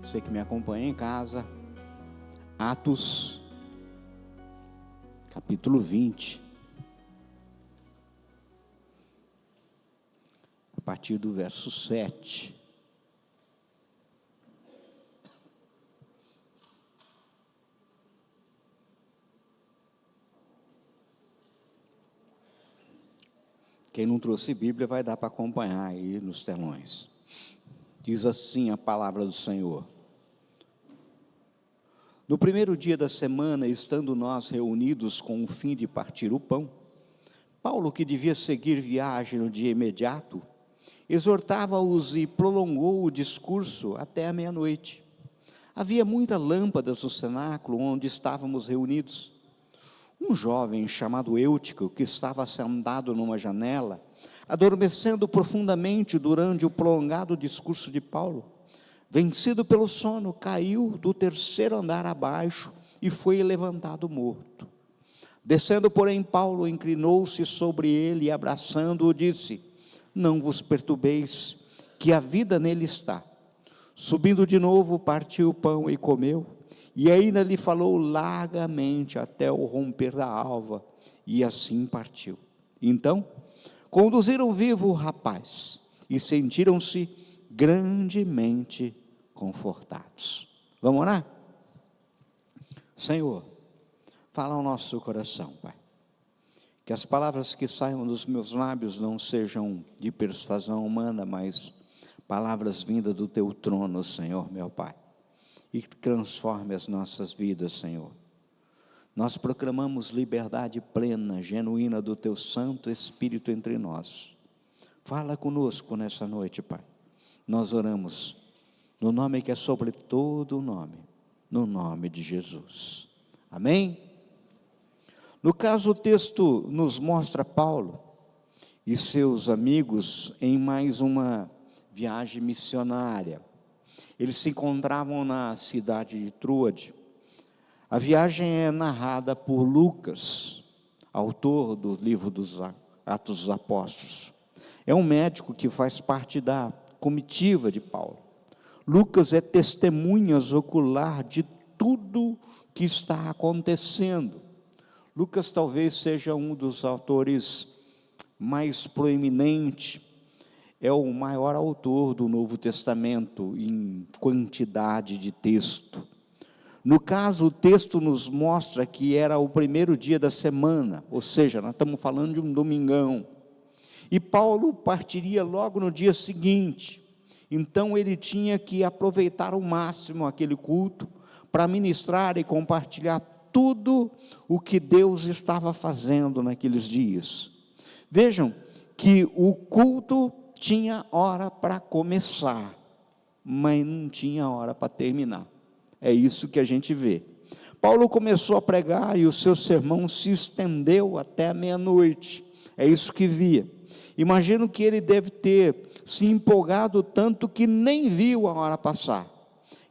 Você que me acompanha em casa, Atos, capítulo 20, a partir do verso 7. Quem não trouxe Bíblia vai dar para acompanhar aí nos telões. Diz assim a palavra do Senhor: no primeiro dia da semana, estando nós reunidos com o fim de partir o pão, Paulo, que devia seguir viagem no dia imediato, exortava-os e prolongou o discurso até a meia-noite. Havia muitas lâmpadas no cenáculo onde estávamos reunidos. Um jovem chamado Eutico, que estava sentado numa janela, adormecendo profundamente durante o prolongado discurso de Paulo, vencido pelo sono, caiu do terceiro andar abaixo e foi levantado morto. Descendo, porém, Paulo inclinou-se sobre ele e, abraçando-o, disse: não vos perturbeis, que a vida nele está. Subindo de novo, partiu o pão e comeu, e ainda lhe falou largamente até o romper da alva, e assim partiu. Então, conduziram vivo o rapaz, e sentiram-se grandemente confortados. Vamos orar? Senhor, fala ao nosso coração, Pai. Que as palavras que saiam dos meus lábios não sejam de persuasão humana, mas palavras vindas do Teu trono, Senhor, meu Pai. E transforme as nossas vidas, Senhor. Nós proclamamos liberdade plena, genuína do Teu Santo Espírito entre nós. Fala conosco nessa noite, Pai. Nós oramos no nome que é sobre todo o nome, no nome de Jesus. Amém? No caso, o texto nos mostra Paulo e seus amigos em mais uma viagem missionária. Eles se encontravam na cidade de Troade. A viagem é narrada por Lucas, autor do livro dos Atos dos Apóstolos. É um médico que faz parte da comitiva de Paulo. Lucas é testemunha ocular de tudo que está acontecendo. Lucas talvez seja um dos autores mais proeminentes, é o maior autor do Novo Testamento em quantidade de texto. No caso, o texto nos mostra que era o primeiro dia da semana, ou seja, nós estamos falando de um domingão. E Paulo partiria logo no dia seguinte, então ele tinha que aproveitar ao máximo aquele culto para ministrar e compartilhar tudo o que Deus estava fazendo naqueles dias. Vejam que o culto tinha hora para começar, mas não tinha hora para terminar. É isso que a gente vê. Paulo começou a pregar e o seu sermão se estendeu até a meia-noite. É isso que via. Imagino que ele deve ter se empolgado tanto que nem viu a hora passar.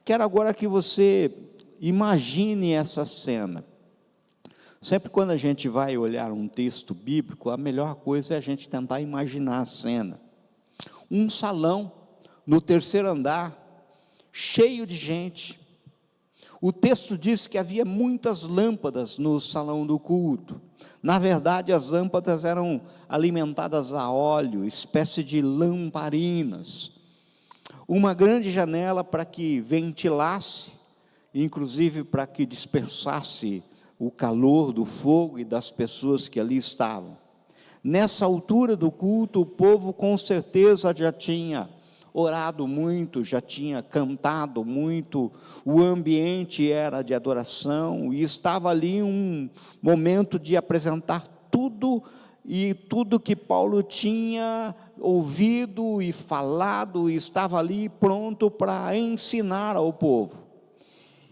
Quero agora que você imagine essa cena. Sempre quando a gente vai olhar um texto bíblico, a melhor coisa é a gente tentar imaginar a cena. Um salão no terceiro andar, cheio de gente. O texto diz que havia muitas lâmpadas no salão do culto. Na verdade, as lâmpadas eram alimentadas a óleo, espécie de lamparinas. Uma grande janela para que ventilasse, inclusive para que dispersasse o calor do fogo e das pessoas que ali estavam. Nessa altura do culto, o povo com certeza já tinha orado muito, já tinha cantado muito, o ambiente era de adoração, e estava ali um momento de apresentar tudo, e tudo que Paulo tinha ouvido e falado, estava ali pronto para ensinar ao povo.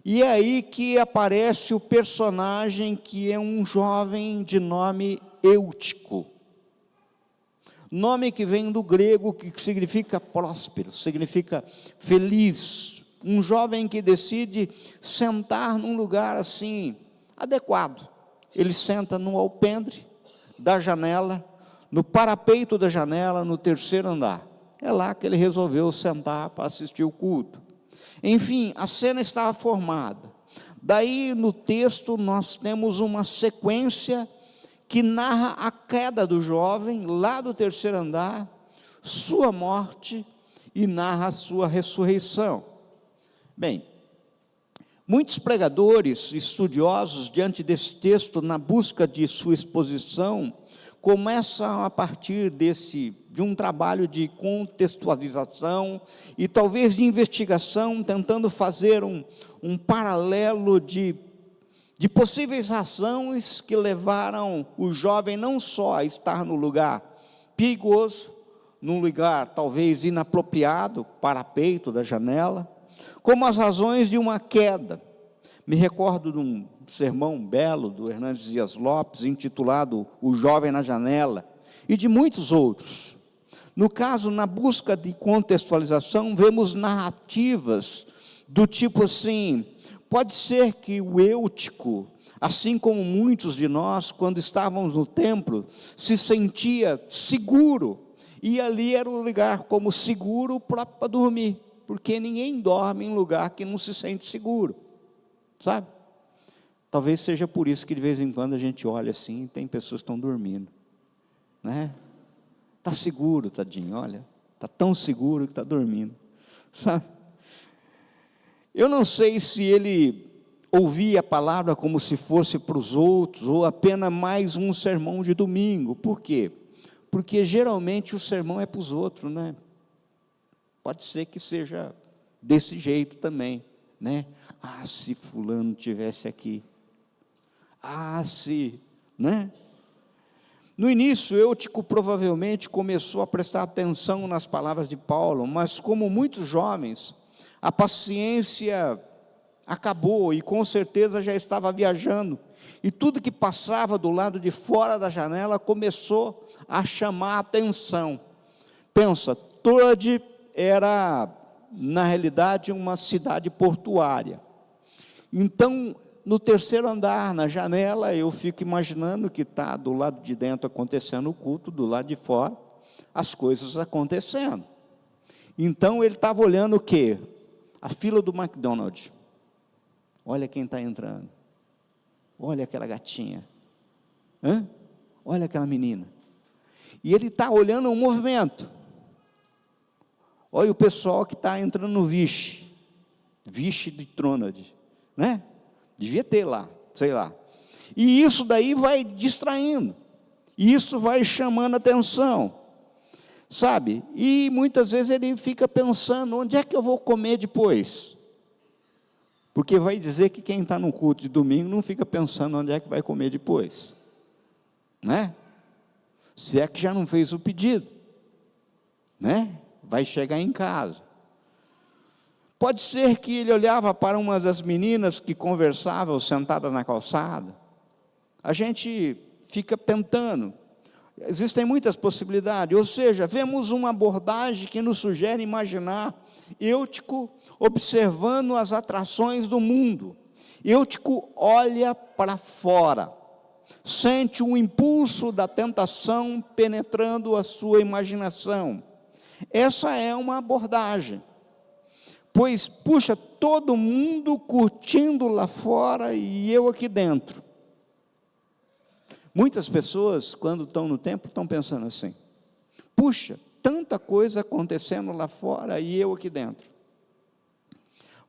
E é aí que aparece o personagem que é um jovem de nome Eutico. Nome que vem do grego, que significa próspero, significa feliz. Um jovem que decide sentar num lugar assim, adequado. Ele senta no alpendre da janela, no parapeito da janela, no terceiro andar. É lá que ele resolveu sentar para assistir o culto. Enfim, a cena estava formada. Daí no texto nós temos uma sequência que narra a queda do jovem lá do terceiro andar, sua morte e narra a sua ressurreição. Bem, muitos pregadores, estudiosos, diante desse texto, na busca de sua exposição, começam a partir de um trabalho de contextualização e talvez de investigação, tentando fazer um paralelo de possíveis razões que levaram o jovem não só a estar no lugar perigoso, num lugar talvez inapropriado, parapeito da janela, como as razões de uma queda. Me recordo de um sermão belo do Hernandes Dias Lopes, intitulado O Jovem na Janela, e de muitos outros. No caso, na busca de contextualização, vemos narrativas do tipo assim: pode ser que o Eutico, assim como muitos de nós, quando estávamos no templo, se sentia seguro, e ali era um lugar como seguro para dormir, porque ninguém dorme em lugar que não se sente seguro, sabe? Talvez seja por isso que de vez em quando a gente olha assim, e tem pessoas que estão dormindo, né? Está seguro, tadinho, olha, está tão seguro que está dormindo, sabe? Eu não sei se ele ouvia a palavra como se fosse para os outros, ou apenas mais um sermão de domingo. Por quê? Porque geralmente o sermão é para os outros, né? Pode ser que seja desse jeito também, né? Ah, se fulano tivesse aqui. Ah, se, né? No início, Eutico provavelmente começou a prestar atenção nas palavras de Paulo, mas como muitos jovens, a paciência acabou e com certeza já estava viajando, e tudo que passava do lado de fora da janela começou a chamar a atenção. Pensa, Troade era, na realidade, uma cidade portuária. Então, no terceiro andar, na janela, eu fico imaginando que está do lado de dentro acontecendo o culto, do lado de fora, as coisas acontecendo. Então, ele estava olhando o quê? A fila do McDonald's. Olha quem está entrando. Olha aquela gatinha. Hã? Olha aquela menina. E ele está olhando o movimento. Olha o pessoal que está entrando no Vixe de Tronad, né? Devia ter lá, sei lá. E isso daí vai distraindo. E isso vai chamando a atenção. Sabe? E muitas vezes ele fica pensando, onde é que eu vou comer depois? Porque vai dizer que quem está no culto de domingo não fica pensando onde é que vai comer depois. Né? Se é que já não fez o pedido. Né? Vai chegar em casa. Pode ser que ele olhava para uma das meninas que conversavam sentada na calçada. A gente fica tentando. Existem muitas possibilidades, ou seja, vemos uma abordagem que nos sugere imaginar Eutico observando as atrações do mundo. Eutico olha para fora, sente um impulso da tentação penetrando a sua imaginação. Essa é uma abordagem, pois, puxa, todo mundo curtindo lá fora e eu aqui dentro. Muitas pessoas, quando estão no templo, estão pensando assim: puxa, tanta coisa acontecendo lá fora e eu aqui dentro.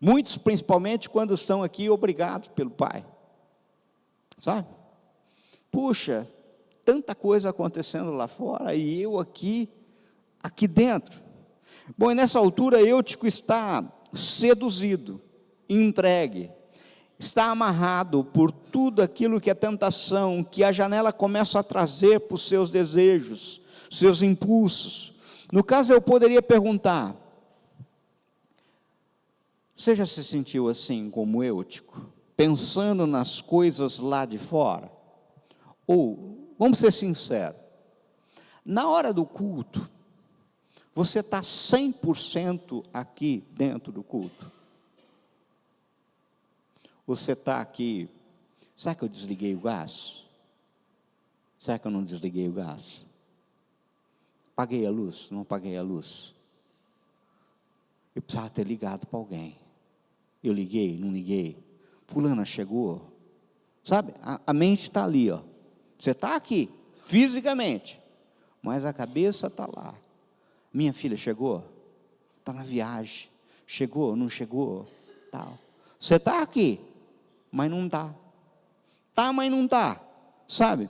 Muitos, principalmente, quando estão aqui obrigados pelo Pai, sabe? Puxa, tanta coisa acontecendo lá fora e eu aqui dentro. Bom, e nessa altura, Eutico está seduzido, entregue, está amarrado por tudo aquilo que é tentação, que a janela começa a trazer para os seus desejos, seus impulsos. No caso, eu poderia perguntar: você já se sentiu assim como Eutico, pensando nas coisas lá de fora? Ou, vamos ser sinceros, na hora do culto, você está 100% aqui dentro do culto? Você está aqui, será que eu desliguei o gás? Será que eu não desliguei o gás? Apaguei a luz? Não apaguei a luz? Eu precisava ter ligado para alguém. Eu liguei, não liguei? Fulana chegou? Sabe, a mente está ali, ó. Você está aqui, fisicamente, mas a cabeça está lá. Minha filha chegou? Está na viagem. Chegou, não chegou? Tal. Você está aqui, mas não está. Está, mas não está. Sabe?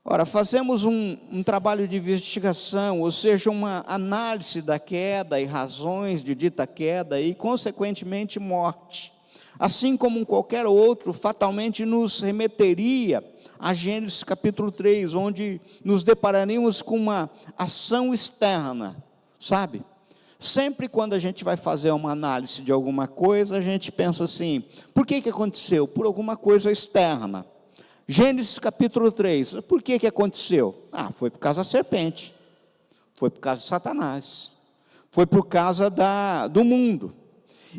Ora, fazemos um trabalho de investigação, ou seja, uma análise da queda e razões de dita queda e, consequentemente, morte. Assim como qualquer outro, fatalmente nos remeteria a Gênesis capítulo 3, onde nos depararíamos com uma ação externa, sabe? Sempre quando a gente vai fazer uma análise de alguma coisa, a gente pensa assim, por que aconteceu? Por alguma coisa externa. Gênesis capítulo 3, por que aconteceu? Foi por causa da serpente, foi por causa de Satanás, foi por causa do mundo,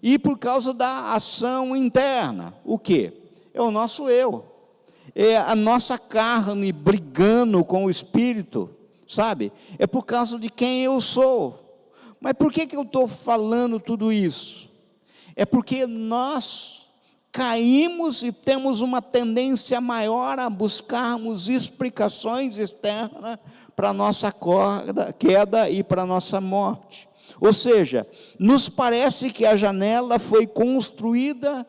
e por causa da ação interna. O quê? É o nosso eu, é a nossa carne brigando com o Espírito, sabe? É por causa de quem eu sou. Mas por que eu estou falando tudo isso? É porque nós caímos e temos uma tendência maior a buscarmos explicações externas para a nossa queda e para a nossa morte. Ou seja, nos parece que a janela foi construída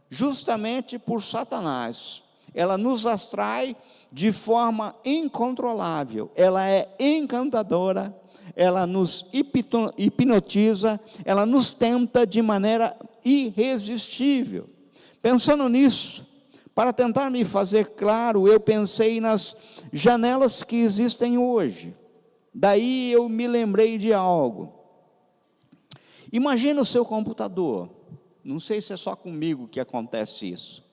justamente por Satanás. Ela nos atrai de forma incontrolável, ela é encantadora, ela nos hipnotiza, ela nos tenta de maneira irresistível. Pensando nisso, para tentar me fazer claro, eu pensei nas janelas que existem hoje. Daí eu me lembrei de algo. Imagina o seu computador. Não sei se é só comigo que acontece isso.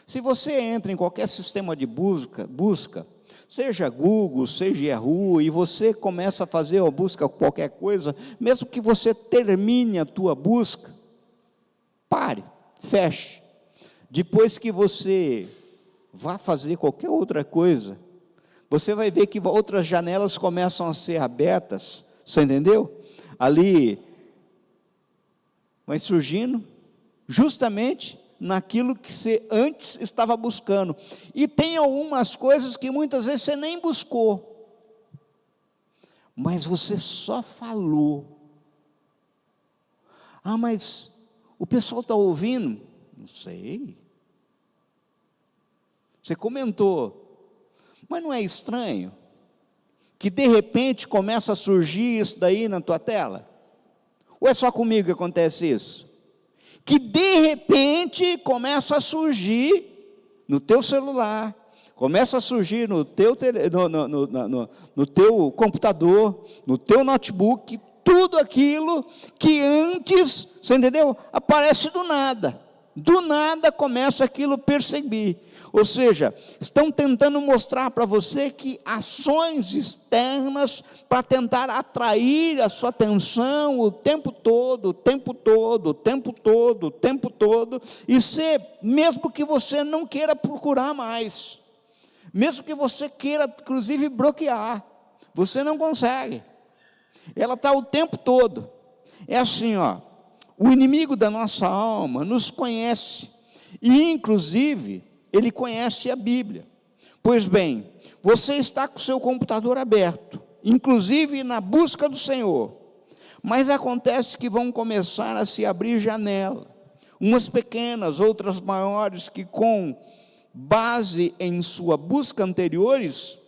Se você entra em qualquer sistema de busca, seja Google, seja Yahoo, e você começa a fazer a busca qualquer coisa, mesmo que você termine a tua busca, pare, feche. Depois que você vá fazer qualquer outra coisa, você vai ver que outras janelas começam a ser abertas, você entendeu? Ali vai surgindo, justamente naquilo que você antes estava buscando. E tem algumas coisas que muitas vezes você nem buscou, mas você só falou. Mas o pessoal está ouvindo? Não sei. Você comentou, mas não é estranho que de repente começa a surgir isso daí na tua tela? Ou é só comigo que acontece isso? Que de repente começa a surgir no teu celular, começa a surgir no teu computador, no teu notebook, tudo aquilo que antes, você entendeu? Aparece do nada começa aquilo a perceber. Ou seja, estão tentando mostrar para você que ações externas para tentar atrair a sua atenção o tempo todo, e ser, mesmo que você não queira procurar mais, mesmo que você queira, inclusive, bloquear, você não consegue. Ela está o tempo todo. É assim, o inimigo da nossa alma nos conhece, e inclusive ele conhece a Bíblia. Pois bem, você está com o seu computador aberto, inclusive na busca do Senhor, mas acontece que vão começar a se abrir janelas, umas pequenas, outras maiores, que com base em sua busca anteriores,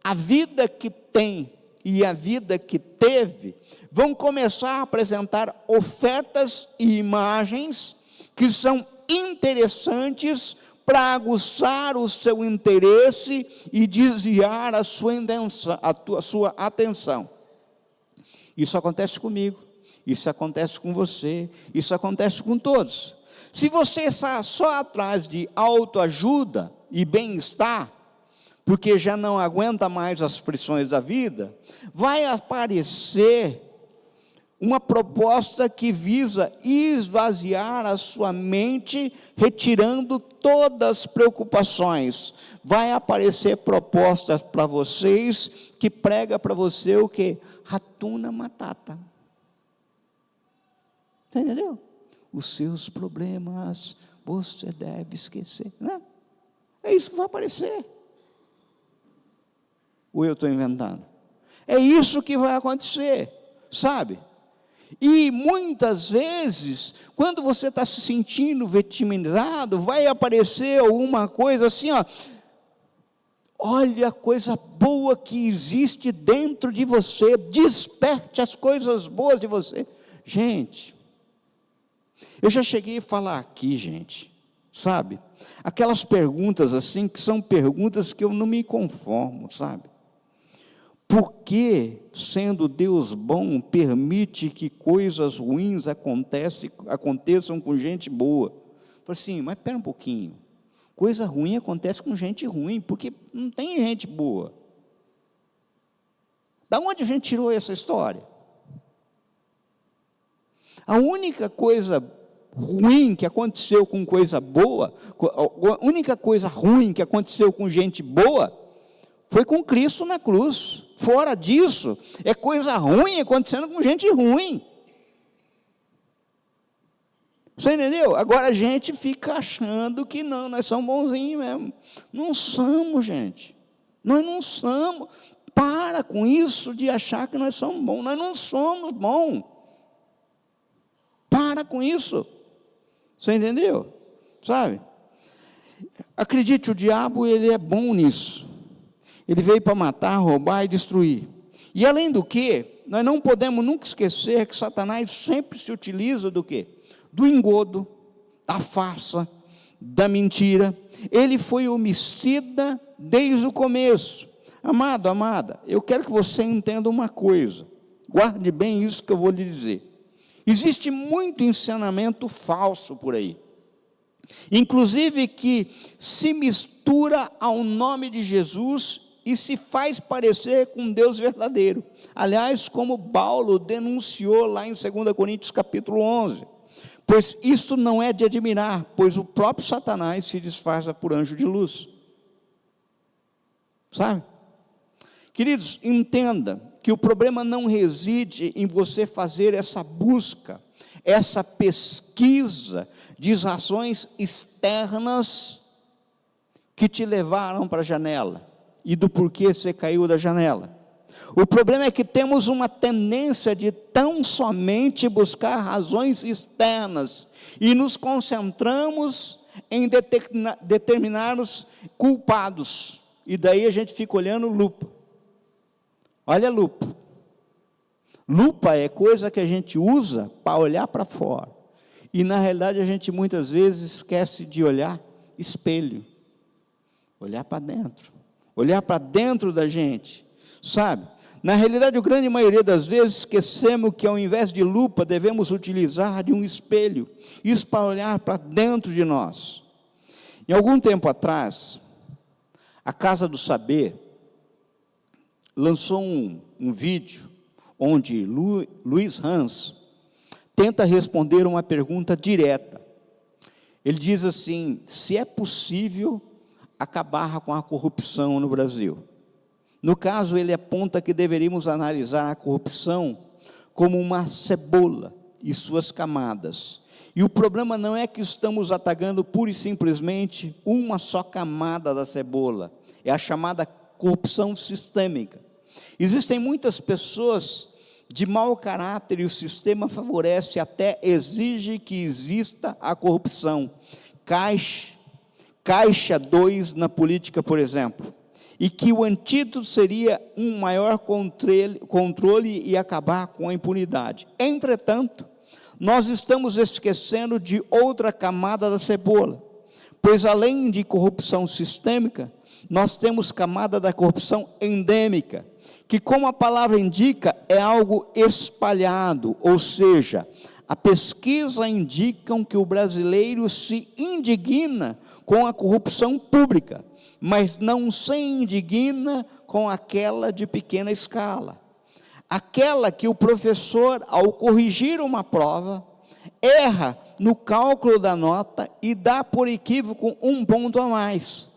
a vida que tem e a vida que teve, vão começar a apresentar ofertas e imagens que são interessantes para aguçar o seu interesse e desviar a sua atenção. Isso acontece comigo, isso acontece com você, isso acontece com todos. Se você está só atrás de autoajuda e bem-estar, porque já não aguenta mais as frições da vida, vai aparecer uma proposta que visa esvaziar a sua mente, retirando todas as preocupações. Vai aparecer propostas para vocês, que prega para você o que? Ratuna Matata. Você entendeu? os seus problemas você deve esquecer, né? É isso que vai aparecer. Ou eu estou inventando? É isso que vai acontecer, sabe? E muitas vezes, quando você está se sentindo vitimizado, vai aparecer alguma coisa assim, ó. Olha a coisa boa que existe dentro de você, desperte as coisas boas de você. Gente, eu já cheguei a falar aqui, gente, sabe? Aquelas perguntas assim, que são perguntas que eu não me conformo, sabe? Por que, sendo Deus bom, permite que coisas ruins aconteçam com gente boa? Eu falei assim, mas espera um pouquinho. Coisa ruim acontece com gente ruim, porque não tem gente boa. Da onde a gente tirou essa história? A única coisa ruim que aconteceu com coisa boa, a única coisa ruim que aconteceu com gente boa, foi com Cristo na cruz. Fora disso, é coisa ruim acontecendo com gente ruim. Você entendeu? Agora a gente fica achando que não, nós somos bonzinhos mesmo. Não somos, gente. Nós não somos. Para com isso de achar que nós somos bons. Nós não somos bons. Para com isso. Você entendeu? Sabe? Acredite, o diabo, ele é bom nisso. Ele veio para matar, roubar e destruir. E além do que, nós não podemos nunca esquecer que Satanás sempre se utiliza do quê? Do engodo, da farsa, da mentira. Ele foi homicida desde o começo. Amado, amada, eu quero que você entenda uma coisa. Guarde bem isso que eu vou lhe dizer. Existe muito ensinamento falso por aí. Inclusive que se mistura ao nome de Jesus e se faz parecer com Deus verdadeiro. Aliás, como Paulo denunciou lá em 2 Coríntios capítulo 11. Pois isto não é de admirar, pois o próprio Satanás se disfarça por anjo de luz. Sabe? Queridos, entenda que o problema não reside em você fazer essa busca, essa pesquisa de razões externas que te levaram para a janela e do porquê você caiu da janela. O problema é que temos uma tendência de tão somente buscar razões externas e nos concentramos em determinados culpados, e daí a gente fica olhando lupa. Olha a lupa. Lupa é coisa que a gente usa para olhar para fora, e na realidade a gente muitas vezes esquece de olhar espelho, olhar para dentro da gente, sabe? Na realidade, a grande maioria das vezes esquecemos que ao invés de lupa, devemos utilizar de um espelho, isso para olhar para dentro de nós. Em algum tempo atrás, a Casa do Saber lançou um vídeo, onde Luiz Hans tenta responder uma pergunta direta. Ele diz assim, se é possível acabar com a corrupção no Brasil. No caso, ele aponta que deveríamos analisar a corrupção como uma cebola e suas camadas. E o problema não é que estamos atacando pura e simplesmente uma só camada da cebola, é a chamada corrupção sistêmica. Existem muitas pessoas de mau caráter e o sistema favorece, até exige que exista a corrupção. Caixa 2 na política, por exemplo. E que o antídoto seria um maior controle e acabar com a impunidade. Entretanto, nós estamos esquecendo de outra camada da cebola, pois além de corrupção sistêmica, nós temos camada da corrupção endêmica, que, como a palavra indica, é algo espalhado, ou seja, a pesquisa indica que o brasileiro se indigna com a corrupção pública, mas não se indigna com aquela de pequena escala. Aquela que o professor, ao corrigir uma prova, erra no cálculo da nota e dá por equívoco um ponto a mais.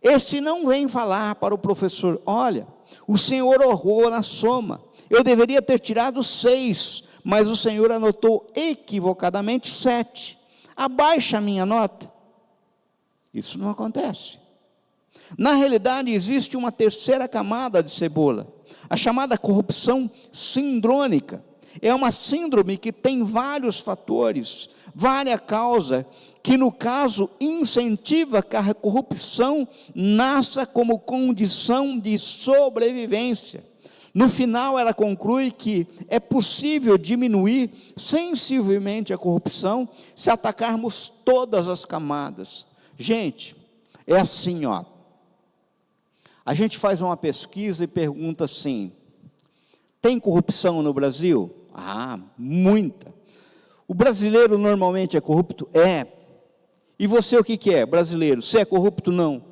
Esse não vem falar para o professor, olha, o senhor errou na soma, eu deveria ter tirado 6, mas o Senhor anotou equivocadamente 7. Abaixa a minha nota. Isso não acontece. Na realidade, existe uma terceira camada de cebola, a chamada corrupção sindrônica. É uma síndrome que tem vários fatores, várias causas, que no caso incentiva que a corrupção nasça como condição de sobrevivência. No final, ela conclui que é possível diminuir sensivelmente a corrupção se atacarmos todas as camadas. Gente, é assim, ó. A gente faz uma pesquisa e pergunta assim: tem corrupção no Brasil? Ah, muita. O brasileiro normalmente é corrupto? É. E você o que é, brasileiro? Você é corrupto? Não.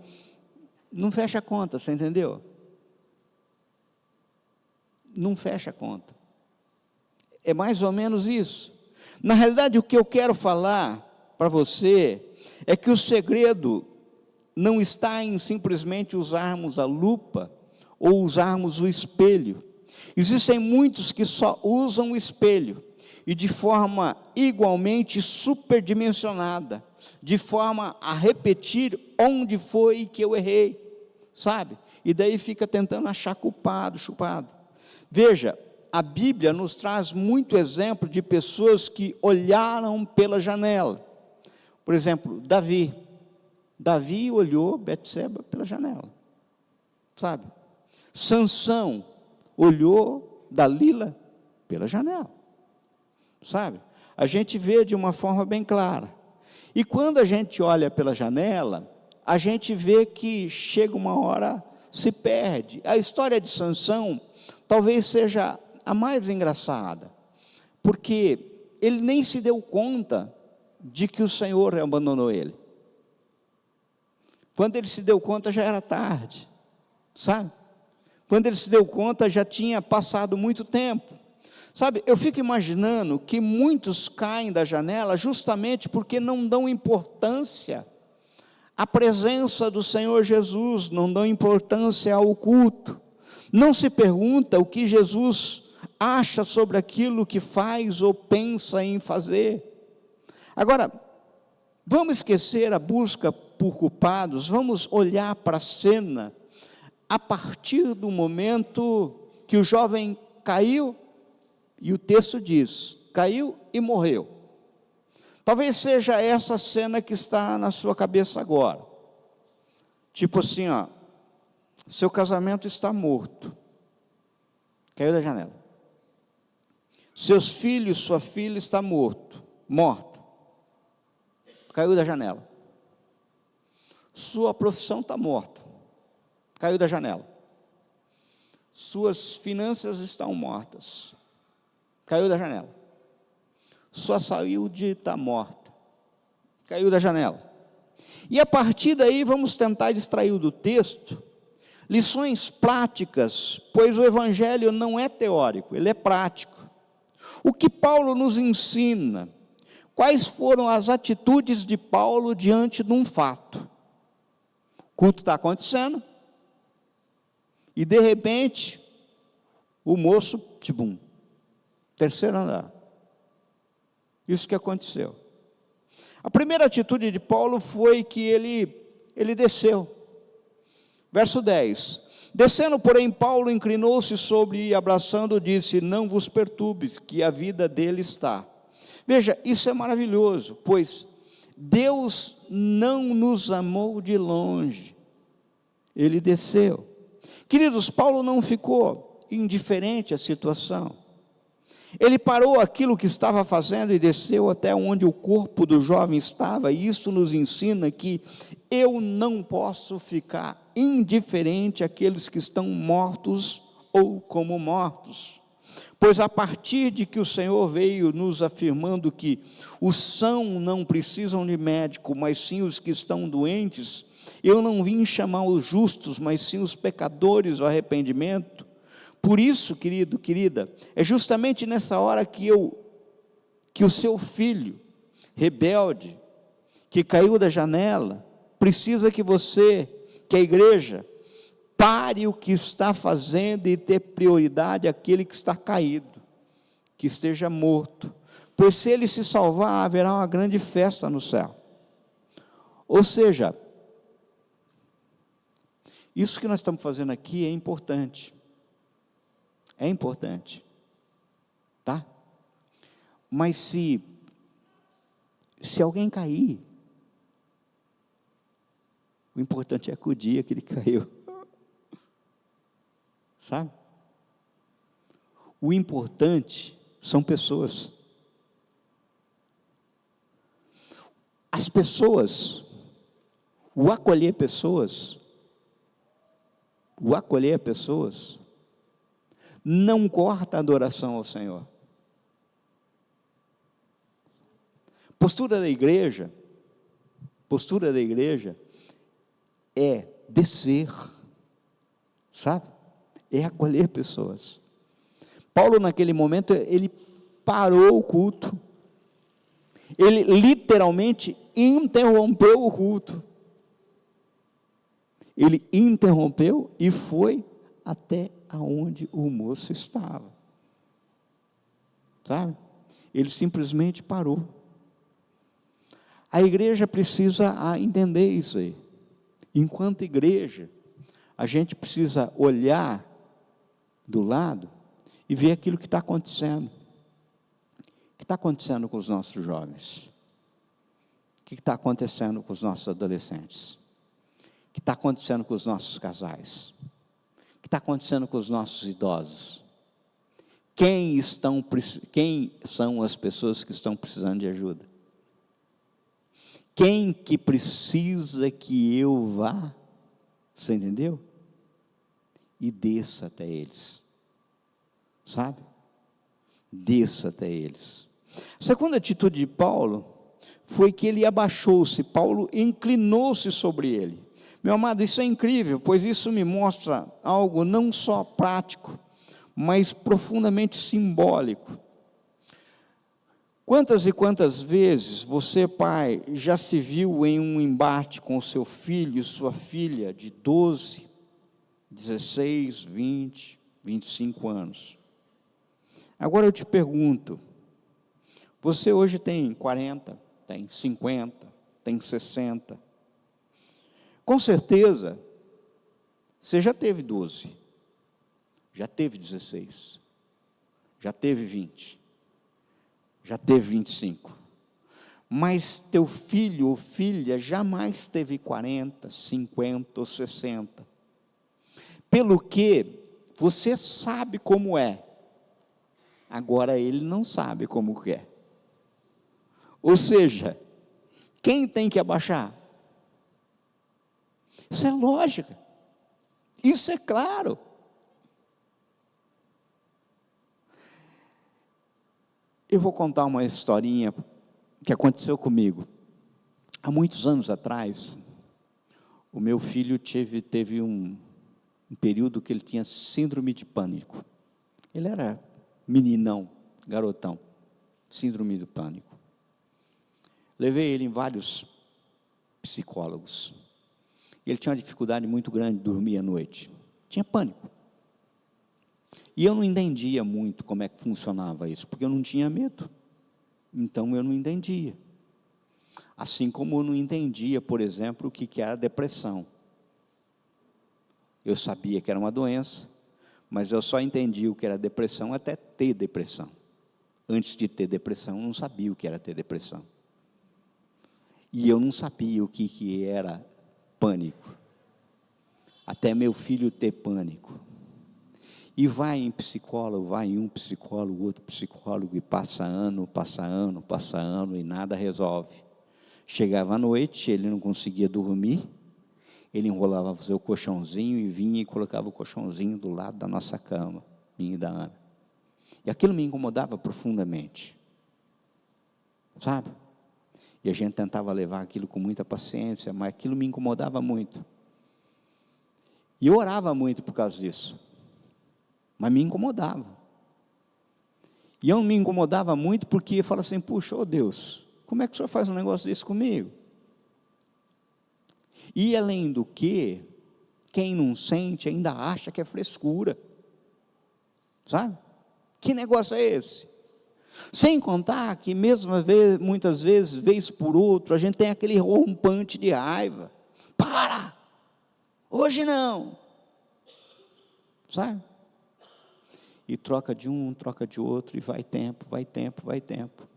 Não fecha a conta, você entendeu? Não fecha a conta. É mais ou menos isso. Na realidade, o que eu quero falar para você é que o segredo não está em simplesmente usarmos a lupa ou usarmos o espelho. Existem muitos que só usam o espelho e de forma igualmente superdimensionada, de forma a repetir onde foi que eu errei, sabe? E daí fica tentando achar culpado, chupado. Veja, a Bíblia nos traz muito exemplo de pessoas que olharam pela janela. Por exemplo, Davi. Davi olhou Betseba pela janela, sabe? Sansão olhou Dalila pela janela, sabe? A gente vê de uma forma bem clara. E quando a gente olha pela janela, a gente vê que chega uma hora, se perde. A história de Sansão talvez seja a mais engraçada, porque ele nem se deu conta de que o Senhor abandonou ele. Quando ele se deu conta, já era tarde, sabe? Quando ele se deu conta, já tinha passado muito tempo. Sabe, eu fico imaginando que muitos caem da janela justamente porque não dão importância à presença do Senhor Jesus, não dão importância ao culto. Não se pergunta o que Jesus acha sobre aquilo que faz ou pensa em fazer. Agora, vamos esquecer a busca por culpados, vamos olhar para a cena a partir do momento que o jovem caiu, e o texto diz, caiu e morreu. Talvez seja essa cena que está na sua cabeça agora, tipo assim, ó, seu casamento está morto, caiu da janela. Seus filhos, sua filha está morta, caiu da janela. Sua profissão está morta, caiu da janela. Suas finanças estão mortas, caiu da janela. Sua saúde está morta, caiu da janela. E a partir daí vamos tentar extrair do texto lições práticas, pois o evangelho não é teórico, ele é prático. O que Paulo nos ensina? Quais foram as atitudes de Paulo diante de um fato? O culto está acontecendo, e de repente, o moço, tibum, terceiro andar. Isso que aconteceu. A primeira atitude de Paulo foi que ele desceu. Verso 10. Descendo, porém, Paulo inclinou-se sobre e abraçando, disse, não vos perturbes, que a vida dele está. Veja, isso é maravilhoso, pois Deus não nos amou de longe, ele desceu. Queridos, Paulo não ficou indiferente à situação, ele parou aquilo que estava fazendo e desceu até onde o corpo do jovem estava, e isso nos ensina que eu não posso ficar indiferente àqueles que estão mortos ou como mortos. Pois a partir de que o Senhor veio nos afirmando que os sãos não precisam de médico, mas sim os que estão doentes, eu não vim chamar os justos, mas sim os pecadores ao arrependimento. Por isso, querido, querida, é justamente nessa hora que o seu filho, rebelde, que caiu da janela, precisa que você, que a igreja, pare o que está fazendo e dê prioridade àquele que está caído. que esteja morto, pois se ele se salvar, haverá uma grande festa no céu. Ou seja, isso que nós estamos fazendo aqui é importante. É importante. Tá? Mas se alguém cair, o importante é que o dia que ele caiu. Sabe? O importante são pessoas. As pessoas, o acolher pessoas, não corta a adoração ao Senhor. Postura da igreja é descer, sabe? É acolher pessoas. Paulo, naquele momento, ele parou o culto, ele literalmente interrompeu o culto, ele interrompeu e foi até aonde o moço estava, sabe? Ele simplesmente parou. A igreja precisa entender isso aí. Enquanto igreja, a gente precisa olhar do lado e ver aquilo que está acontecendo. O que está acontecendo com os nossos jovens? O que está acontecendo com os nossos adolescentes? O que está acontecendo com os nossos casais? O que está acontecendo com os nossos idosos? Quem são as pessoas que estão precisando de ajuda? Quem que precisa que eu vá, você entendeu? E desça até eles, sabe? Desça até eles. A segunda atitude de Paulo foi que ele abaixou-se, Paulo inclinou-se sobre ele. Meu amado, isso é incrível, pois isso me mostra algo não só prático, mas profundamente simbólico. Quantas e quantas vezes você, pai, já se viu em um embate com o seu filho e sua filha de 12, 16, 20, 25 anos? Agora eu te pergunto, você hoje tem 40, tem 50, tem 60. Com certeza, você já teve 12, já teve 16, já teve 20. Já teve 25, mas teu filho ou filha jamais teve 40, 50 ou 60, pelo que você sabe como é, agora ele não sabe como é, ou seja, quem tem que abaixar? Isso é lógica, isso é claro. Eu vou contar uma historinha que aconteceu comigo. Há muitos anos atrás, o meu filho teve um período que ele tinha síndrome de pânico. Ele era meninão, garotão, síndrome do pânico. Levei ele em vários psicólogos. Ele tinha uma dificuldade muito grande de dormir à noite. Tinha pânico. E eu não entendia muito como é que funcionava isso, porque eu não tinha medo. Então eu não entendia. Assim como eu não entendia, por exemplo, o que era depressão. Eu sabia que era uma doença, mas eu só entendia o que era depressão até ter depressão. Antes de ter depressão, eu não sabia o que era ter depressão. E eu não sabia o que era pânico. Até meu filho ter pânico. E vai em psicólogo, vai em um psicólogo, outro psicólogo, e passa ano, e nada resolve. Chegava à noite, ele não conseguia dormir, ele enrolava o seu colchãozinho e vinha e colocava o colchãozinho do lado da nossa cama, minha e da Ana. E aquilo me incomodava profundamente, sabe? E a gente tentava levar aquilo com muita paciência, mas aquilo me incomodava muito. E eu orava muito por causa disso. Mas me incomodava. E eu me incomodava muito porque eu falava assim, puxa, ô Deus, como é que o Senhor faz um negócio desse comigo? E além do que, quem não sente ainda acha que é frescura. Sabe? Que negócio é esse? Sem contar que muitas vezes, vez por outra, a gente tem aquele rompante de raiva. Para! Hoje não! Sabe? E troca de um, troca de outro, e vai tempo, vai tempo, vai tempo.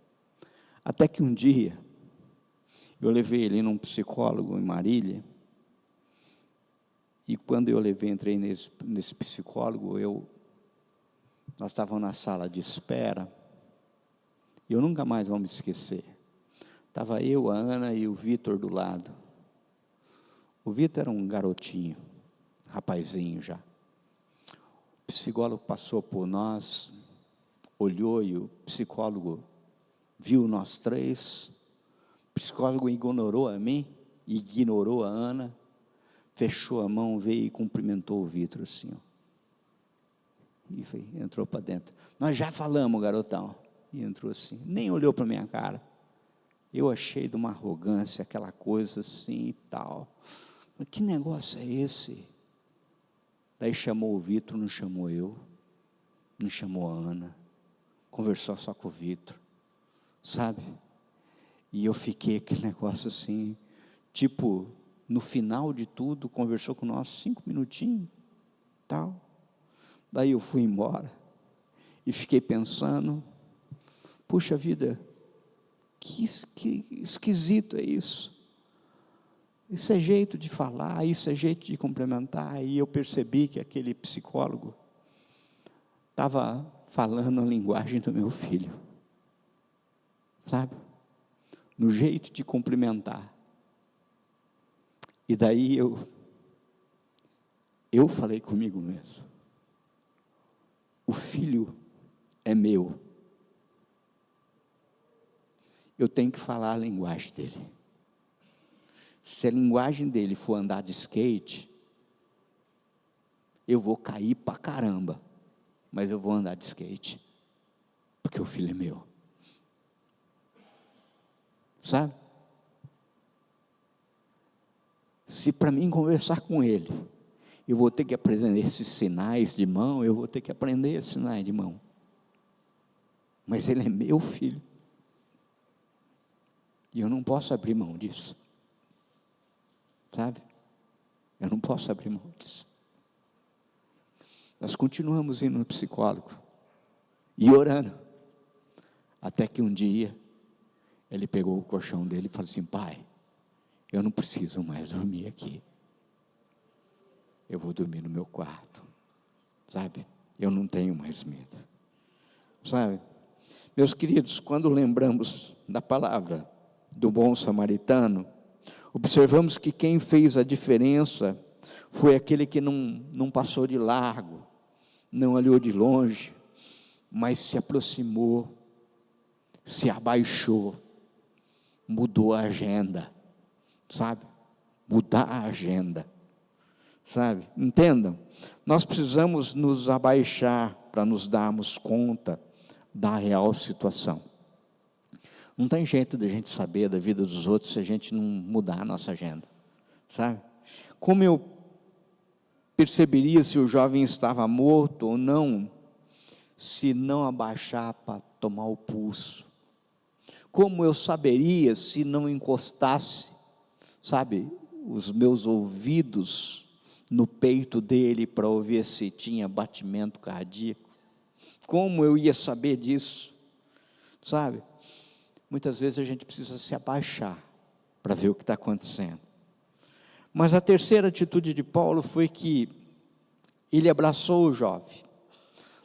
Até que um dia, eu levei ele num psicólogo em Marília, e quando eu entrei nesse psicólogo, nós estávamos na sala de espera, e eu nunca mais vou me esquecer. Estava eu, a Ana e o Vitor do lado. O Vitor era um garotinho, rapazinho já. O psicólogo passou por nós, olhou, e o psicólogo viu nós três. O psicólogo ignorou a mim, ignorou a Ana, fechou a mão, veio e cumprimentou o Vitor assim, ó. E entrou para dentro. Nós já falamos, garotão. E entrou assim, nem olhou para a minha cara. Eu achei de uma arrogância, aquela coisa assim e tal. Que negócio é esse? Daí chamou o Vitor, não chamou eu, não chamou a Ana, conversou só com o Vitor, sabe? E eu fiquei aquele negócio assim, tipo, no final de tudo, conversou com nós 5 minutinhos, tal. Daí eu fui embora, e fiquei pensando, puxa vida, que esquisito é isso. Isso é jeito de falar, isso é jeito de cumprimentar. E eu percebi que aquele psicólogo estava falando a linguagem do meu filho, sabe? No jeito de cumprimentar. E daí eu falei comigo mesmo, o filho é meu, eu tenho que falar a linguagem dele. Se a linguagem dele for andar de skate, eu vou cair pra caramba, mas eu vou andar de skate, porque o filho é meu, sabe? Se para mim conversar com ele, eu vou ter que aprender esses sinais de mão, eu vou ter que aprender esses sinais de mão, mas ele é meu filho, e eu não posso abrir mão disso, sabe? Eu não posso abrir mão disso. Nós continuamos indo no psicólogo e orando, até que um dia ele pegou o colchão dele e falou assim: pai, eu não preciso mais dormir aqui, eu vou dormir no meu quarto, sabe? Eu não tenho mais medo, sabe? Meus queridos, quando lembramos da palavra do bom samaritano, observamos que quem fez a diferença foi aquele que não passou de largo, não olhou de longe, mas se aproximou, se abaixou, mudou a agenda, sabe? Mudar a agenda, sabe? Entendam, nós precisamos nos abaixar para nos darmos conta da real situação. Não tem jeito de a gente saber da vida dos outros se a gente não mudar a nossa agenda, sabe? Como eu perceberia se o jovem estava morto ou não, se não abaixar para tomar o pulso? Como eu saberia se não encostasse, sabe, os meus ouvidos no peito dele para ouvir se tinha batimento cardíaco? Como eu ia saber disso, sabe? Muitas vezes a gente precisa se abaixar para ver o que está acontecendo. Mas a terceira atitude de Paulo foi que ele abraçou o jovem.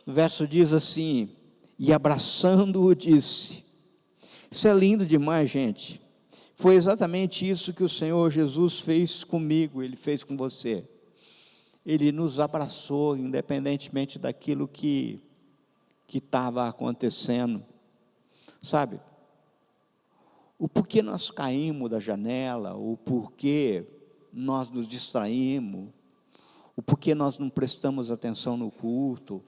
O verso diz assim: e abraçando-o disse. Isso é lindo demais, gente. Foi exatamente isso que o Senhor Jesus fez comigo, Ele fez com você. Ele nos abraçou, independentemente daquilo que estava acontecendo, sabe? O porquê nós caímos da janela, o porquê nós nos distraímos, o porquê nós não prestamos atenção no culto,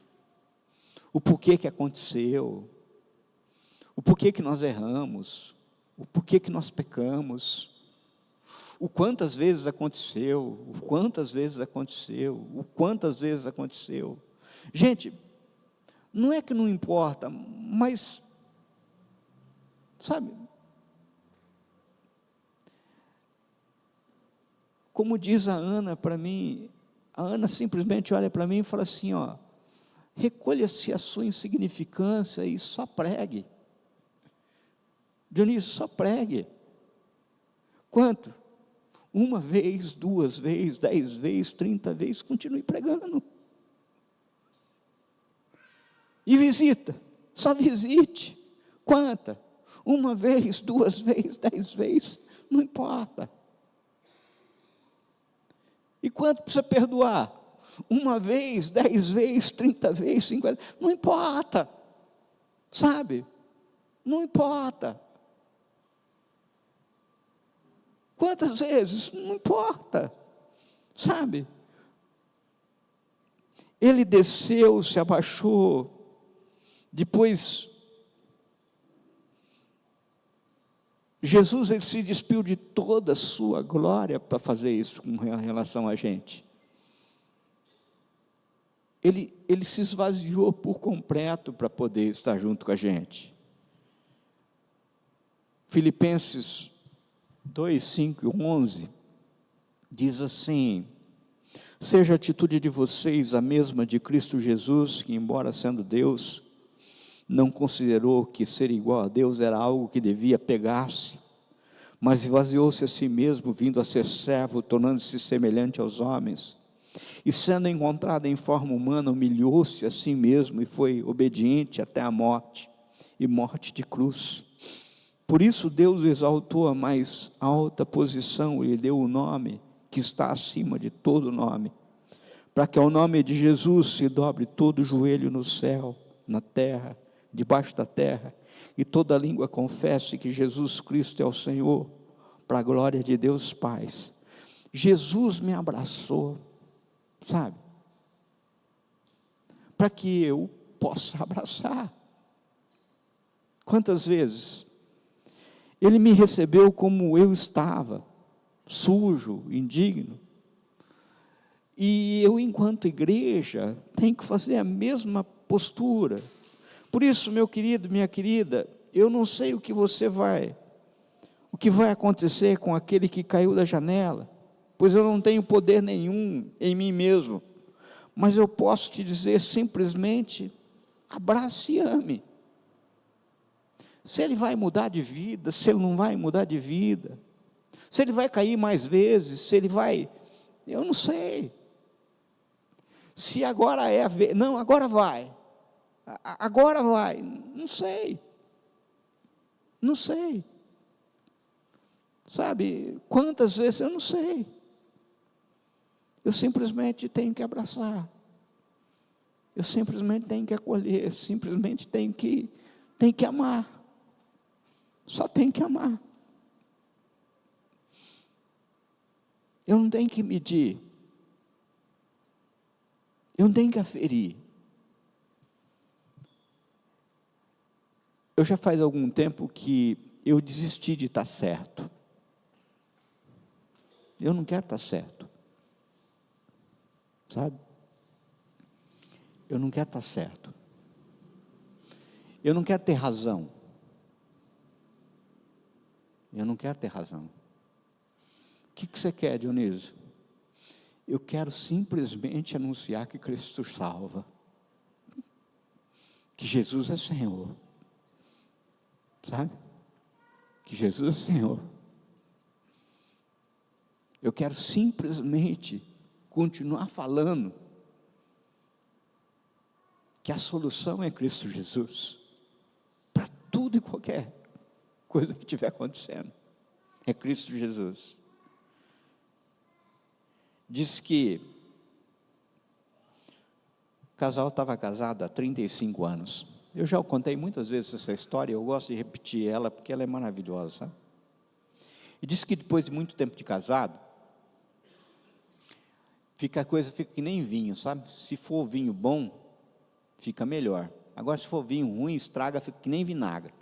o porquê que aconteceu, o porquê que nós erramos, o porquê que nós pecamos, o quantas vezes aconteceu, o quantas vezes aconteceu, o quantas vezes aconteceu. Gente, não é que não importa, mas Sabe? Como diz a Ana para mim, a Ana simplesmente olha para mim e fala assim, ó, recolha-se a sua insignificância e só pregue. Dionísio, só pregue. Quanto? 1 vez, 2 vezes, 10 vezes, 30 vezes, continue pregando. E visita, só visite. Quanta? 1 vez, 2 vezes, 10 vezes, não importa. E quanto precisa perdoar? 1 vez, 10 vezes, 30 vezes, 50, não importa. Sabe? Não importa. Quantas vezes? Não importa. Sabe? Ele desceu, se abaixou, depois Jesus, ele se despiu de toda a sua glória para fazer isso com relação a gente. Ele se esvaziou por completo para poder estar junto com a gente. Filipenses 2, 5 e 11, diz assim, seja a atitude de vocês a mesma de Cristo Jesus, que embora sendo Deus, não considerou que ser igual a Deus era algo que devia pegar-se, mas esvaziou-se a si mesmo, vindo a ser servo, tornando-se semelhante aos homens, e sendo encontrado em forma humana, humilhou-se a si mesmo, e foi obediente até a morte, e morte de cruz. Por isso Deus o exaltou a mais alta posição, e lhe deu o nome que está acima de todo nome, para que ao nome de Jesus se dobre todo o joelho no céu, na terra, debaixo da terra, e toda língua confesse que Jesus Cristo é o Senhor, para a glória de Deus Pai. Jesus me abraçou, sabe? Para que eu possa abraçar. Quantas vezes Ele me recebeu como eu estava, sujo, indigno, e eu, enquanto igreja, tenho que fazer a mesma postura. Por isso, meu querido, minha querida, eu não sei o que vai acontecer com aquele que caiu da janela, pois eu não tenho poder nenhum em mim mesmo, mas eu posso te dizer simplesmente, abrace e ame. Se ele vai mudar de vida, se ele não vai mudar de vida, se ele vai cair mais vezes, se ele vai, eu não sei. Se agora é a vez, não, agora vai, não sei, sabe, quantas vezes eu não sei, eu simplesmente tenho que abraçar, eu simplesmente tenho que acolher, simplesmente tenho que amar, só tenho que amar, eu não tenho que medir, eu não tenho que aferir. Eu já faz algum tempo que eu desisti de estar certo. Eu não quero estar certo. Sabe? Eu não quero estar certo. Eu não quero ter razão. Eu não quero ter razão. O que você quer, Dionísio? Eu quero simplesmente anunciar que Cristo salva. Que Jesus é Senhor. Sabe? Que Jesus é Senhor. Eu quero simplesmente continuar falando que a solução é Cristo Jesus, para tudo e qualquer coisa que estiver acontecendo, é Cristo Jesus. Diz que o casal estava casado há 35 anos, eu já contei muitas vezes essa história, eu gosto de repetir ela, porque ela é maravilhosa, sabe? E diz que depois de muito tempo de casado, a coisa fica que nem vinho, sabe? Se for vinho bom, fica melhor. Agora, se for vinho ruim, estraga, fica que nem vinagre.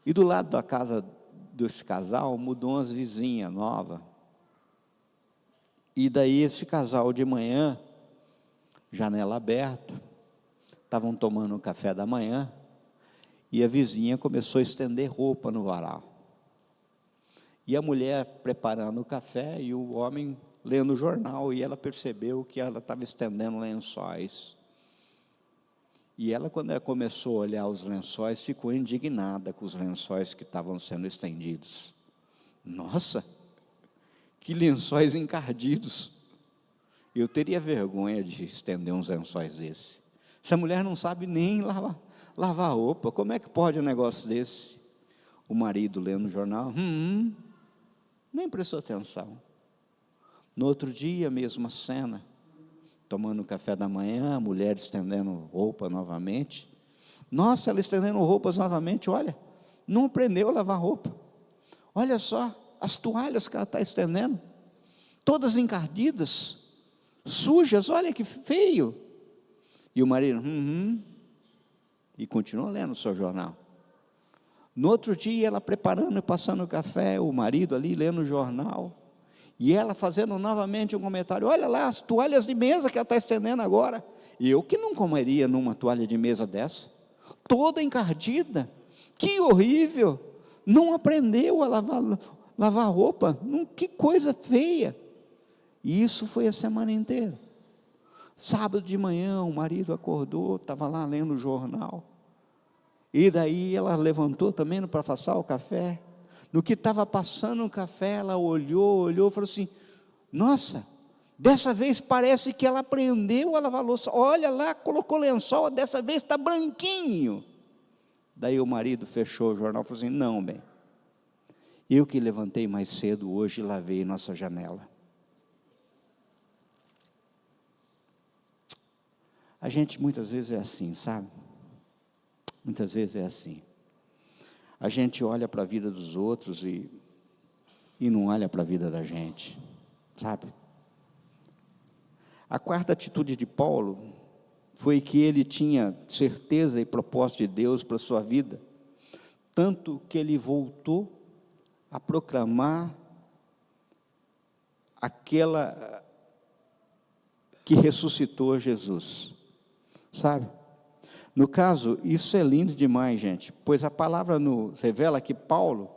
E do lado da casa desse casal, mudou umas vizinhas novas. E daí esse casal de manhã, janela aberta, estavam tomando um café da manhã, E a vizinha começou a estender roupa no varal. E a mulher preparando o café e o homem lendo o jornal. E ela percebeu que ela estava estendendo lençóis. E ela, quando ela começou a olhar os lençóis, ficou indignada com os lençóis que estavam sendo estendidos. Nossa, que lençóis encardidos! Eu teria vergonha de estender uns lençóis desses. Essa mulher não sabe nem lavar roupa, como é que pode um negócio desse? O marido lendo o jornal, nem prestou atenção. No outro dia, mesma cena, tomando café da manhã, a mulher estendendo roupa novamente. Nossa, ela estendendo roupas novamente, olha, não aprendeu a lavar roupa. Olha só, as toalhas que ela está estendendo, todas encardidas, sujas, olha que feio. E o marido, e continua lendo o seu jornal. No outro dia, ela preparando e passando o café, o marido ali lendo o jornal, e ela fazendo novamente um comentário, olha lá, as toalhas de mesa que ela está estendendo agora. Eu que não comeria numa toalha de mesa dessa, toda encardida, que horrível, não aprendeu a lavar roupa, que coisa feia. E isso foi a semana inteira. Sábado de manhã, o marido acordou, estava lá lendo o jornal, e daí ela levantou também para passar o café. No que estava passando o café, ela olhou, e falou assim, nossa, dessa vez parece que ela aprendeu a lavar louça, olha lá, colocou lençol, dessa vez está branquinho. Daí o marido fechou o jornal e falou assim, não, bem, eu que levantei mais cedo hoje e lavei nossa janela. A gente muitas vezes é assim, sabe? Muitas vezes é assim. A gente olha para a vida dos outros e não olha para a vida da gente, sabe? A quarta atitude de Paulo foi que ele tinha certeza e propósito de Deus para a sua vida, tanto que ele voltou a proclamar aquela que ressuscitou Jesus, sabe? No caso, isso é lindo demais, gente, pois a palavra nos revela que Paulo,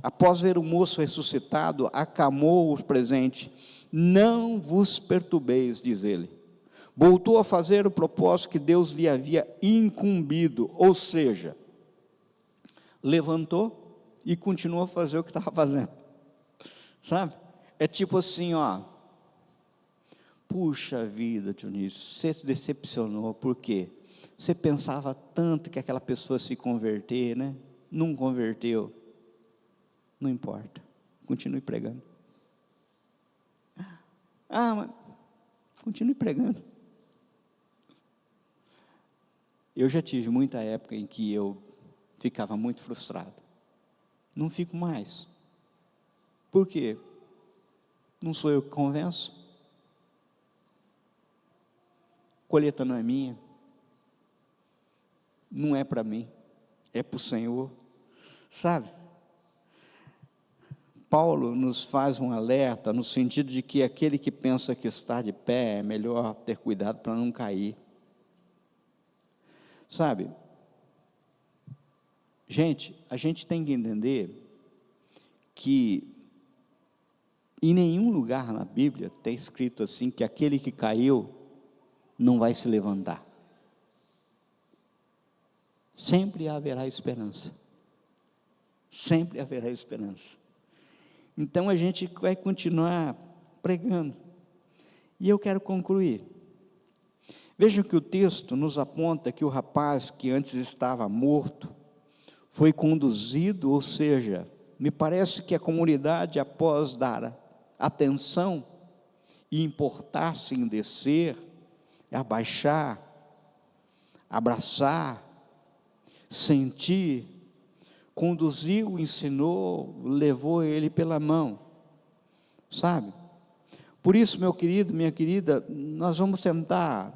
após ver o moço ressuscitado, acalmou os presentes. Não vos perturbeis, diz ele. Voltou a fazer o propósito que Deus lhe havia incumbido, ou seja, levantou e continuou a fazer o que estava fazendo, sabe? É tipo assim, ó, puxa vida, Dionísio, você se decepcionou, por quê? Você pensava tanto que aquela pessoa se converter, né? Não converteu. Não importa, continue pregando. Mas continue pregando. Eu já tive muita época em que eu ficava muito frustrado. Não fico mais. Por quê? Não sou eu que convenço. Colheita não é minha. Não é para mim, é para o Senhor, sabe? Paulo nos faz um alerta no sentido de que aquele que pensa que está de pé, é melhor ter cuidado para não cair, sabe? Gente, a gente tem que entender que em nenhum lugar na Bíblia tem escrito assim que aquele que caiu não vai se levantar. Sempre haverá esperança. Sempre haverá esperança. Então a gente vai continuar pregando. E eu quero concluir. Vejam que o texto nos aponta que o rapaz que antes estava morto foi conduzido, ou seja, me parece que a comunidade, após dar atenção e importar-se em descer, abaixar, abraçar, sentir, conduziu, ensinou, levou ele pela mão, sabe? Por isso, meu querido, minha querida, nós vamos tentar,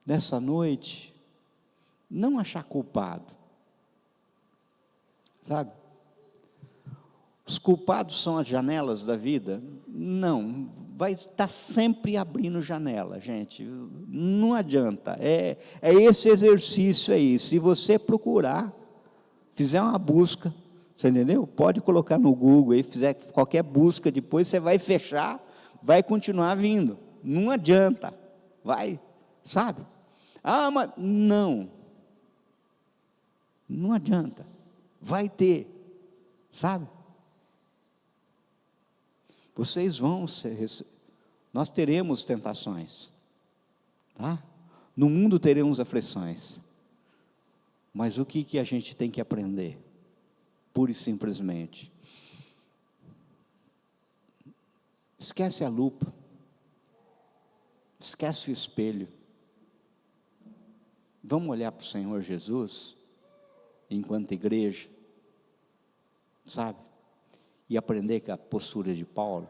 nessa noite, não achar culpado, sabe? Os culpados são as janelas da vida. Não, vai estar sempre abrindo janela, gente, não adianta, é esse exercício aí. Se você procurar, fizer uma busca, você entendeu? Pode colocar no Google aí, fizer qualquer busca, depois você vai fechar, vai continuar vindo, não adianta, vai, sabe? Ah, mas não adianta, vai ter, sabe? Vocês vão nós teremos tentações, tá? No mundo teremos aflições, mas o que a gente tem que aprender? Pura e simplesmente, esquece a lupa, esquece o espelho, vamos olhar para o Senhor Jesus, enquanto igreja, sabe? E aprender com a postura de Paulo.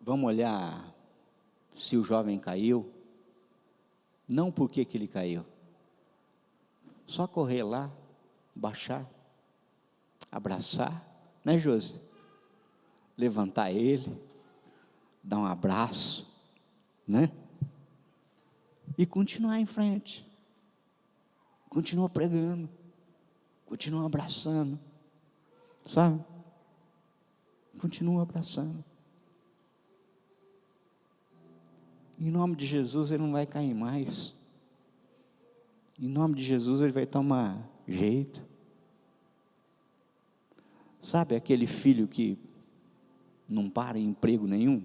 Vamos olhar se o jovem caiu, não porque que ele caiu, só correr lá, baixar, abraçar, né, Josi? Levantar ele, dar um abraço, né? E continuar em frente, continua pregando, continua abraçando, sabe? Continua abraçando. Em nome de Jesus ele não vai cair mais. Em nome de Jesus ele vai tomar jeito. Sabe aquele filho que não para em emprego nenhum?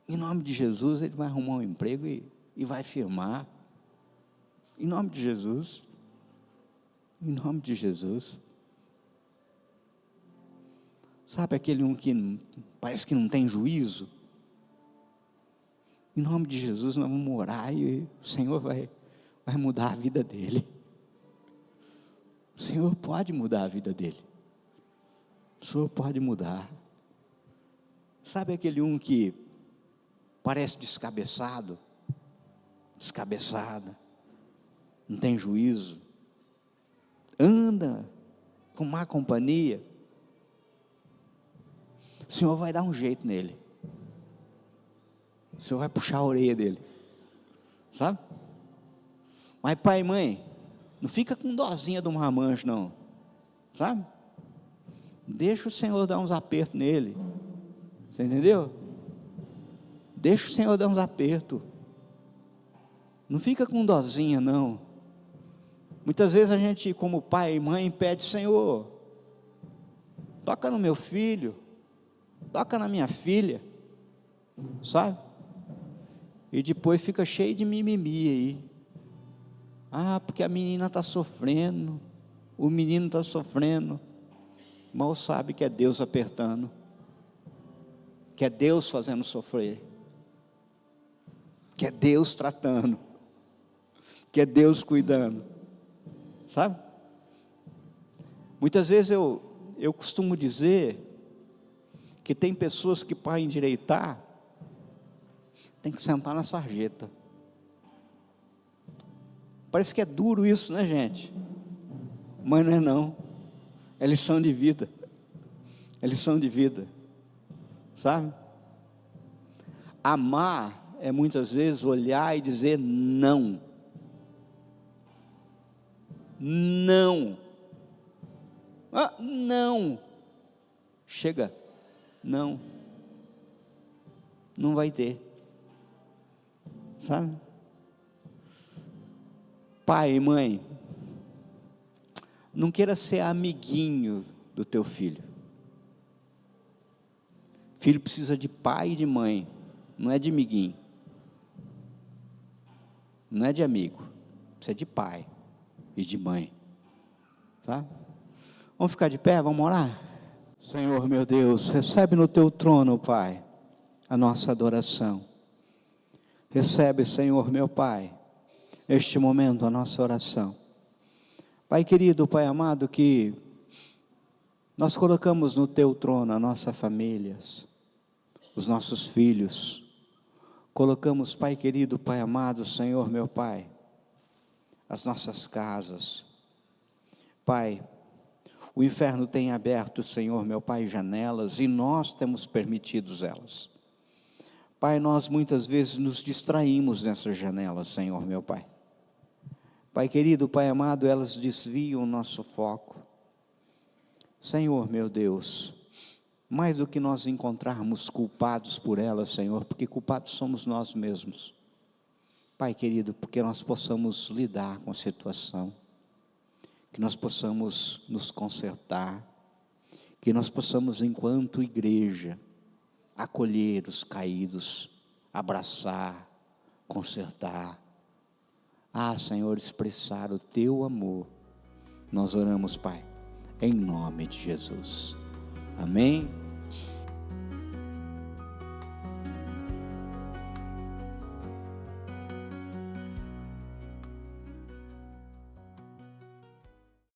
Em nome de Jesus ele vai arrumar um emprego e vai firmar. Em nome de Jesus. Em nome de Jesus. Sabe aquele um que parece que não tem juízo? Em nome de Jesus nós vamos orar e o Senhor vai mudar a vida dele. O Senhor pode mudar a vida dele. O Senhor pode mudar. Sabe aquele um que parece descabeçada, não tem juízo, anda com má companhia? O Senhor vai dar um jeito nele. O Senhor vai puxar a orelha dele, sabe? Mas pai e mãe, não fica com dozinha do marmanjo não, sabe? Deixa o Senhor dar uns apertos nele, você entendeu? Deixa o Senhor dar uns apertos, não fica com dozinha não. Muitas vezes a gente, como pai e mãe, pede: Senhor, toca no meu filho, toca na minha filha, sabe? E depois fica cheio de mimimi aí. Ah, porque a menina está sofrendo, o menino está sofrendo. Mal sabe que é Deus apertando, que é Deus fazendo sofrer, que é Deus tratando, que é Deus cuidando, sabe? Muitas vezes eu costumo dizer que tem pessoas que para endireitar tem que sentar na sarjeta. Parece que é duro isso, né, gente? Mas não é não. É lição de vida. É lição de vida. Sabe? Amar é muitas vezes olhar e dizer não. Não. Ah, não. Chega. Não. Não vai ter. Sabe? Pai e mãe, não queira ser amiguinho do teu filho. Filho precisa de pai e de mãe, não é de amiguinho, não é de amigo, precisa de pai e de mãe, tá? Vamos ficar de pé, vamos orar? Senhor meu Deus, recebe no teu trono, Pai, a nossa adoração. Recebe, Senhor meu Pai, neste momento a nossa oração. Pai querido, Pai amado, que nós colocamos no teu trono as nossas famílias, os nossos filhos, colocamos, Pai querido, Pai amado, Senhor meu Pai, as nossas casas. Pai, O inferno tem aberto, Senhor meu Pai, janelas, e nós temos permitido elas. Pai, nós muitas vezes nos distraímos nessas janelas, Senhor meu Pai. Pai querido, Pai amado, elas desviam o nosso foco. Senhor meu Deus, mais do que nós encontrarmos culpados por elas, Senhor, porque culpados somos nós mesmos. Pai querido, porque nós possamos lidar com a situação, que nós possamos nos consertar, que nós possamos, enquanto igreja, acolher os caídos, abraçar, consertar. Senhor, expressar o teu amor. Nós oramos, Pai, em nome de Jesus. Amém.